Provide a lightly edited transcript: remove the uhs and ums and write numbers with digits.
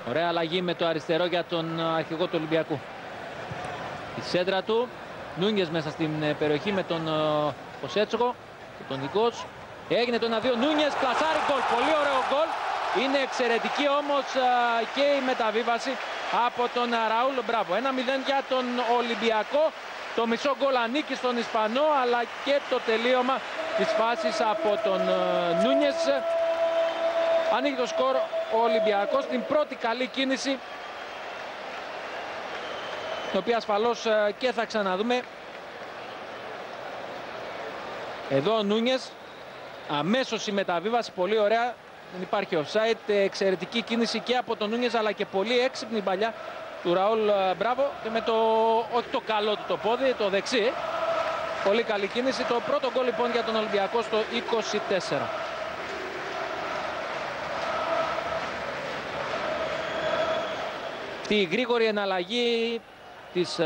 Ωραία αλλαγή με το αριστερό για τον αρχηγό του Ολυμπιακού. Η σέντρα του, Νούνιες μέσα στην περιοχή με τον Ποσέτσοκο και τον Νικός. Έγινε το 1-2, Νούνιες, πλασάρι, γκολ, πολύ ωραίο γκολ. Είναι εξαιρετική όμως και η μεταβίβαση από τον Ραούλ, μπράβο. 1-0 για τον Ολυμπιακό. Το μισό γκολ ανήκει στον Ισπανό, αλλά και το τελείωμα της φάσης από τον Νούνιες. Ανοίγει το σκορ ο Ολυμπιακός, την πρώτη καλή κίνηση, την οποία ασφαλώς και θα ξαναδούμε. Εδώ ο Νούνιες, αμέσως η μεταβίβαση, πολύ ωραία, δεν υπάρχει offside, εξαιρετική κίνηση και από τον Νούνιες, αλλά και πολύ έξυπνη παλιά του Ραούλ, μπράβο, και με το, όχι το καλό του το πόδι, το δεξί. Πολύ καλή κίνηση, το πρώτο γκολ λοιπόν για τον Ολυμπιακό στο 24. Τη γρήγορη εναλλαγή της